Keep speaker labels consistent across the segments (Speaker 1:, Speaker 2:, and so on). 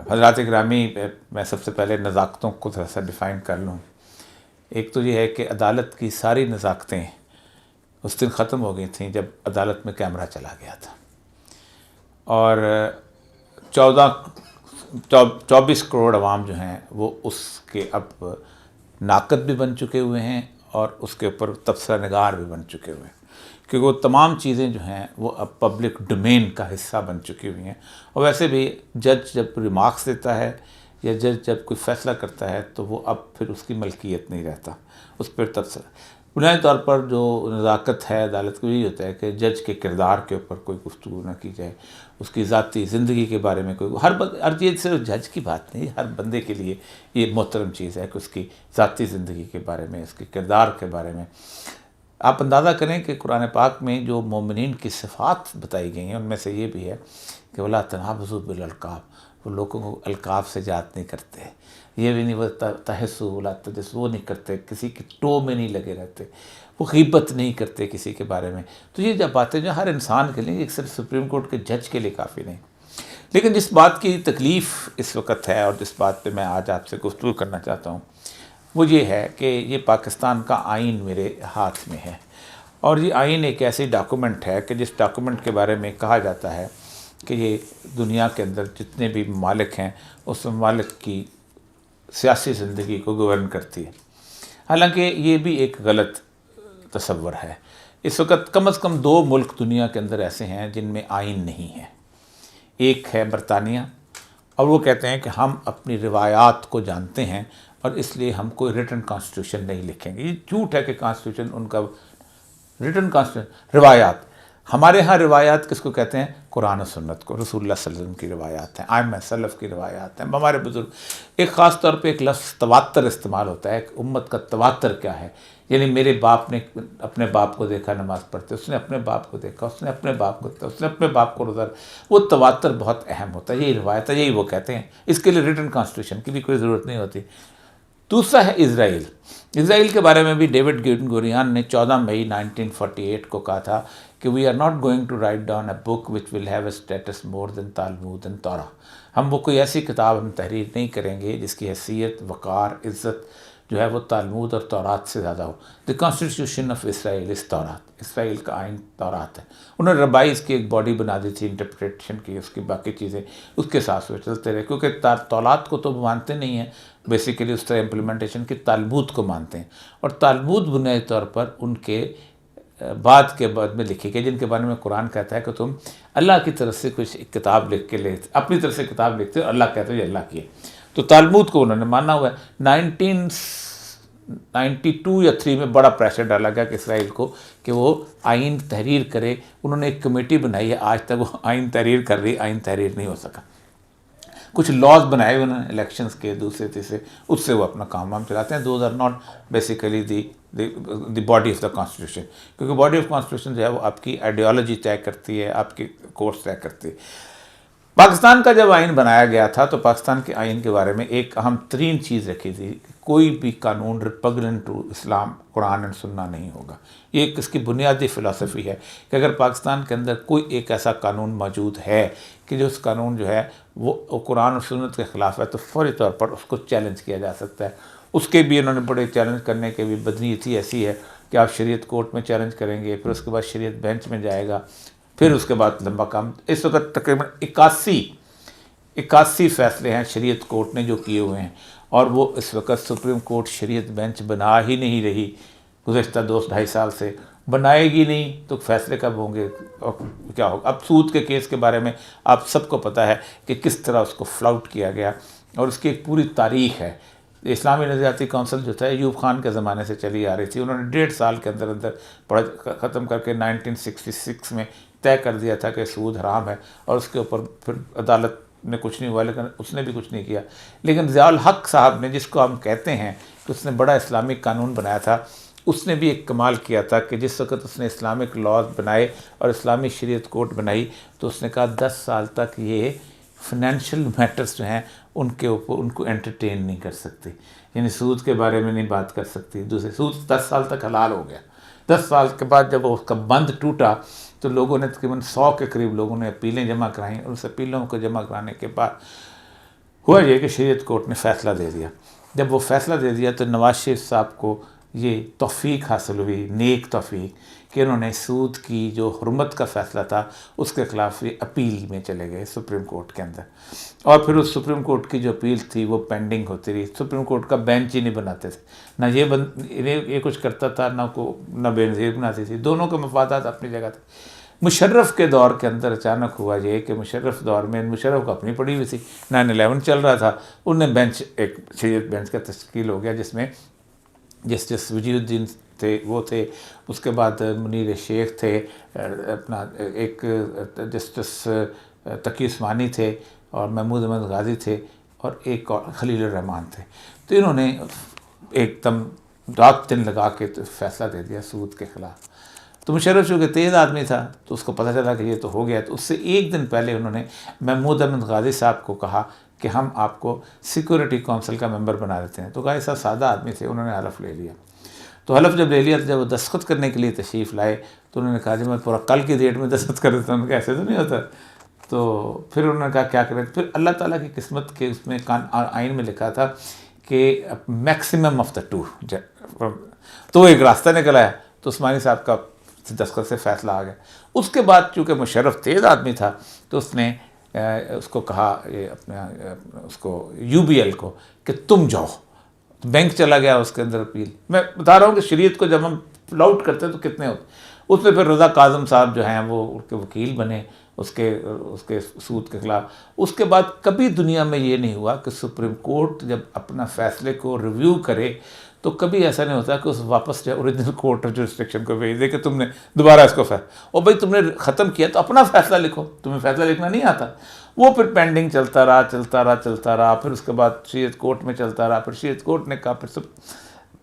Speaker 1: حضرات گرامی، میں سب سے پہلے نزاکتوں کو تھوڑا سا ڈیفائن کر لوں۔ ایک تو یہ ہے کہ عدالت کی ساری نزاکتیں اس دن ختم ہو گئی تھیں جب عدالت میں کیمرہ چلا گیا تھا، اور 24 کروڑ عوام جو ہیں وہ اس کے اب ناقد بھی بن چکے ہوئے ہیں اور اس کے اوپر تبصرہ نگار بھی بن چکے ہوئے ہیں، کیونکہ وہ تمام چیزیں جو ہیں وہ اب پبلک ڈومین کا حصہ بن چکی ہوئی ہیں۔ اور ویسے بھی جج جب ریمارکس دیتا ہے یا جج جب کوئی فیصلہ کرتا ہے تو وہ اب پھر اس کی ملکیت نہیں رہتا، اس پر تبصرہ۔ بنیادی طور پر جو نزاکت ہے عدالت کو یہی ہوتا ہے کہ جج کے کردار کے اوپر کوئی گفتگو نہ کی جائے، اس کی ذاتی زندگی کے بارے میں کوئی ہر چیز صرف جج کی بات نہیں، ہر بندے کے لیے یہ محترم چیز ہے کہ اس کی ذاتی زندگی کے بارے میں، اس کے کردار کے بارے میں۔ آپ اندازہ کریں کہ قرآن پاک میں جو مومنین کی صفات بتائی گئی ہیں ان میں سے یہ بھی ہے کہ وَلَا تَنَابَزُوا بِالْأَلْقَابِ، وہ لوگوں کو القاب سے یاد نہیں کرتے، یہ بھی نہیں وہ تحسوا ولا تجسسوا، وہ نہیں کرتے، کسی کی ٹو میں نہیں لگے رہتے، وہ غیبت نہیں کرتے کسی کے بارے میں۔ تو یہ جب باتیں جو ہر انسان کے لیے، ایک صرف سپریم کورٹ کے جج کے لیے کافی نہیں۔ لیکن جس بات کی تکلیف اس وقت ہے اور جس بات پہ میں آج آپ سے گفتگو کرنا چاہتا ہوں وہ یہ ہے کہ یہ پاکستان کا آئین میرے ہاتھ میں ہے، اور یہ آئین ایک ایسی ڈاکومنٹ ہے کہ جس ڈاکومنٹ کے بارے میں کہا جاتا ہے کہ یہ دنیا کے اندر جتنے بھی ممالک ہیں اس ممالک کی سیاسی زندگی کو گورن کرتی ہے۔ حالانکہ یہ بھی ایک غلط تصور ہے۔ اس وقت کم از کم 2 ملک دنیا کے اندر ایسے ہیں جن میں آئین نہیں ہے۔ ایک ہے برطانیہ، اور وہ کہتے ہیں کہ ہم اپنی روایات کو جانتے ہیں اور اس لیے ہم کوئی ریٹن کانسٹیٹیوشن نہیں لکھیں گے۔ یہ جھوٹ ہے کہ کانسٹیٹیوشن ان کا ریٹن کانسٹیٹیوشن، روایات۔ ہمارے ہاں روایات کس کو کہتے ہیں؟ قرآن و سنت کو، رسول اللہ صلی اللہ علیہ وسلم کی روایات ہیں، ائمہ سلف کی روایات ہیں، ہمارے بزرگ۔ ایک خاص طور پہ ایک لفظ تواتر استعمال ہوتا ہے، کہ امت کا تواتر کیا ہے، یعنی میرے باپ نے اپنے باپ کو دیکھا نماز پڑھتے، اس نے اپنے باپ کو دیکھا، اس نے اپنے باپ کو دیکھا، اس نے اپنے باپ کو روزہ۔ وہ تواتر بہت اہم ہوتا ہے، یہی روایت ہے، یہی وہ کہتے ہیں۔ اس کے لیے ریٹن کانسٹیٹیوشن کی بھی کوئی ضرورت نہیں ہوتی۔ دوسرا ہے اسرائیل۔ اسرائیل کے بارے میں بھی ڈیوڈ گوریان نے 14 مئی 1948 کو کہا تھا کہ we are not going to write down a book which will have a status more than Talmud and Torah. ہم وہ کوئی ایسی کتاب ہم تحریر نہیں کریں گے جس کی حیثیت، وقار، عزت جو ہے وہ تالمود اور تورات سے زیادہ ہو۔ دی کانسٹیٹیوشن آف اسرائیل از تورات، اسرائیل کا آئین تورات ہے۔ انہوں نے ربائز کی ایک باڈی بنا دی تھی انٹرپریٹیشن کی، اس کی باقی چیزیں اس کے ساتھ چلتے رہے، کیونکہ تورات کو تو مانتے نہیں ہیں بیسیکلی، اس طرح امپلیمنٹیشن کی تالمود کو مانتے ہیں، اور تالمود بنیادی طور پر ان کے بعد میں لکھی گئی، جن کے بارے میں قرآن کہتا ہے کہ تم اللہ کی طرف سے کچھ کتاب لکھ کے لے، اپنی طرف سے کتاب لکھتے ہو، اللہ کہتا ہے یہ اللہ کی ہے۔ تو تالمود کو انہوں نے ماننا ہوا ہے۔ 1992 یا 3 میں بڑا پریشر ڈالا گیا کہ اسرائیل کو کہ وہ آئین تحریر کرے۔ انہوں نے ایک کمیٹی بنائی ہے، آج تک وہ آئین تحریر کر رہی، آئین تحریر نہیں ہو سکا۔ کچھ لاز بنائے ہوئے انہوں نے الیکشنز کے، دوسرے تیسرے، اس سے وہ اپنا کام وام چلاتے ہیں۔ Those are not basically the body of the constitution, کیونکہ باڈی آف کانسٹیٹیوشن جو ہے وہ آپ کی آئیڈیالوجی طے کرتی ہے، آپ کی کورس طے کرتی ہے۔ پاکستان کا جب آئین بنایا گیا تھا تو پاکستان کے آئین کے بارے میں ایک اہم ترین چیز رکھی تھی کہ کوئی بھی قانون ریپگننٹ ٹو اسلام، قرآن اینڈ سنہ نہیں ہوگا۔ یہ ایک اس کی بنیادی فلسفی ہے کہ اگر پاکستان کے اندر کوئی ایک ایسا قانون موجود ہے کہ جو اس قانون جو ہے وہ قرآن اور سنت کے خلاف ہے تو فوری طور پر اس کو چیلنج کیا جا سکتا ہے۔ اس کے بھی انہوں نے بڑے چیلنج کرنے کے بھی بدنیتی ایسی ہے کہ آپ شریعت کورٹ میں چیلنج کریں گے، پھر اس کے بعد شریعت بینچ میں جائے گا، پھر اس کے بعد لمبا کام۔ اس وقت تقریباً 81 فیصلے ہیں شریعت کورٹ نے جو کیے ہوئے ہیں، اور وہ اس وقت سپریم کورٹ شریعت بینچ بنا ہی نہیں رہی، گزشتہ 2-2.5 سال سے بنائے گی نہیں، تو فیصلے کب ہوں گے اور کیا ہوگا؟ اب سود کے کیس کے بارے میں آپ سب کو پتہ ہے کہ کس طرح اس کو فلاؤٹ کیا گیا، اور اس کی ایک پوری تاریخ ہے۔ اسلامی نظریاتی کونسل جو تھا ایوب خان کے زمانے سے چلی آ رہی تھی، انہوں نے 1.5 سال کے اندر پڑھا ختم کر کے 1966 میں طے کر دیا تھا کہ سود حرام ہے، اور اس کے اوپر پھر عدالت میں کچھ نہیں ہوا، لیکن اس نے بھی کچھ نہیں کیا۔ لیکن ضیاء الحق صاحب نے، جس کو ہم کہتے ہیں کہ اس نے بڑا اسلامک قانون بنایا تھا، اس نے بھی ایک کمال کیا تھا کہ جس وقت اس نے اسلامک لاز بنائے اور اسلامی شریعت کورٹ بنائی تو اس نے کہا 10 سال تک یہ فنینشیل میٹرز جو ہیں ان کے اوپر ان کو انٹرٹین نہیں کر سکتی، یعنی سود کے بارے میں نہیں بات کر سکتی۔ دوسرے سود 10 سال تک حلال ہو گیا۔ 10 سال کے بعد جب اس کا بند ٹوٹا تو لوگوں نے تقریباً 100 کے قریب لوگوں نے اپیلیں جمع کرائیں، اور اس اپیلوں کو جمع کرانے کے بعد ہوا یہ کہ شریعت کورٹ نے فیصلہ دے دیا. جب وہ فیصلہ دے دیا تو نواز شریف صاحب کو یہ توفیق حاصل ہوئی، نیک توفیق، کہ انہوں نے سود کی جو حرمت کا فیصلہ تھا اس کے خلاف یہ اپیل میں چلے گئے سپریم کورٹ کے اندر. اور پھر اس سپریم کورٹ کی جو اپیل تھی وہ پینڈنگ ہوتی رہی. سپریم کورٹ کا بینچ ہی نہیں بناتے تھے، نہ یہ کچھ کرتا تھا، نہ بے نظیر بناتی تھی. دونوں کے مفادات اپنی جگہ تھے. مشرف کے دور کے اندر اچانک ہوا یہ کہ مشرف دور میں مشرف کو اپنی پڑی ہوئی تھی، 9/11 چل رہا تھا، انہوں نے بینچ، ایک شریعت بینچ کا تشکیل ہو گیا جس میں جسٹس وجی الدین تھے، وہ تھے، اس کے بعد منیر شیخ تھے، اپنا ایک جسٹس تقی عثمانی تھے، اور محمود احمد غازی تھے، اور ایک اور خلیل الرحمان تھے. تو انہوں نے ایک دم رات دن لگا کے فیصلہ دے دیا سود کے خلاف. تو مشرف چونکہ تیز آدمی تھا تو اس کو پتہ چلا کہ یہ تو ہو گیا. تو اس سے ایک دن پہلے انہوں نے محمود احمد غازی صاحب کو کہا کہ ہم آپ کو سیکورٹی کونسل کا ممبر بنا دیتے ہیں. تو غازی صاحب سادہ آدمی تھے، انہوں نے حلف لے لیا. تو حلف جب لے لیا تو جب وہ دستخط کرنے کے لیے تشریف لائے تو انہوں نے کہا جی میں پورا کل کی ڈیٹ میں دستخط کر دیتا ہوں. انہوں نے کہا ایسے تو نہیں ہوتا. تو پھر انہوں نے کہا کیا کریں. پھر اللہ تعالیٰ کی قسمت کے اس میں آئین میں لکھا تھا کہ میکسیمم آف دا ٹو، تو وہ ایک راستہ نکل آیا. تو عثمانی صاحب کا دستخط سے فیصلہ آ گیا. اس کے بعد چونکہ مشرف تیز آدمی تھا تو اس نے اس کو کہا، یہ اپنا اس کو UBL کو، کہ تم جاؤ. بینک چلا گیا اس کے اندر اپیل. میں بتا رہا ہوں کہ شریعت کو جب ہم فلاؤٹ کرتے ہیں تو کتنے ہوتے. اس میں پھر رضا کاظم صاحب جو ہیں وہ ان کے وکیل بنے اس کے سود کے خلاف. اس کے بعد کبھی دنیا میں یہ نہیں ہوا کہ سپریم کورٹ جب اپنا فیصلے کو ریویو کرے تو کبھی ایسا نہیں ہوتا کہ اس واپس جو اوریجنل کورٹ آف جورسڈکشن کو بھیج دے کہ تم نے دوبارہ اس کو اور بھائی تم نے ختم کیا تو اپنا فیصلہ لکھو. تمہیں فیصلہ لکھنا نہیں آتا. وہ پھر پینڈنگ چلتا رہا. پھر اس کے بعد شریعت کورٹ میں چلتا رہا. پھر شریعت کورٹ نے کہا،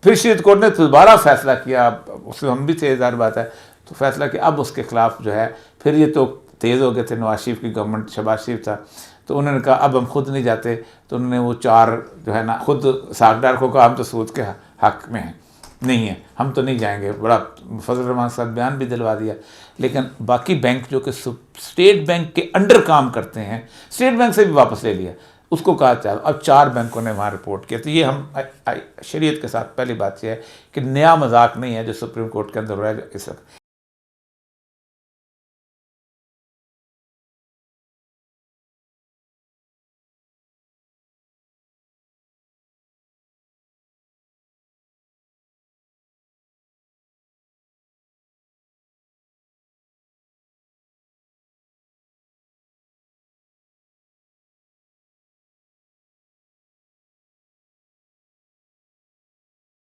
Speaker 1: پھر شریعت کورٹ نے دوبارہ فیصلہ کیا. اس میں ہم بھی تھے، ظاہر بات ہے. تو فیصلہ کہ اب اس کے خلاف جو ہے، پھر یہ تو تیز ہو گئے تھے، نواز شریف کی گورنمنٹ، شہباز شریف تھا. تو انہوں نے کہا اب ہم خود نہیں جاتے. تو انہوں نے وہ 4 جو ہے نا، خود ساکھدار کو کہا ہم تو سود کے حق میں ہیں، نہیں ہیں، ہم تو نہیں جائیں گے. بڑا فضل الرحمان صاحب بیان بھی دلوا دیا. لیکن باقی بینک جو کہ اسٹیٹ بینک کے انڈر کام کرتے ہیں، اسٹیٹ بینک سے بھی واپس لے لیا. اس کو کہا چل. اب 4 بینکوں نے وہاں رپورٹ کیا. تو یہ ہم شریعت کے ساتھ پہلی بات یہ ہے کہ نیا مذاق نہیں ہے جو سپریم کورٹ کے اندر ہو رہا ہے اس وقت.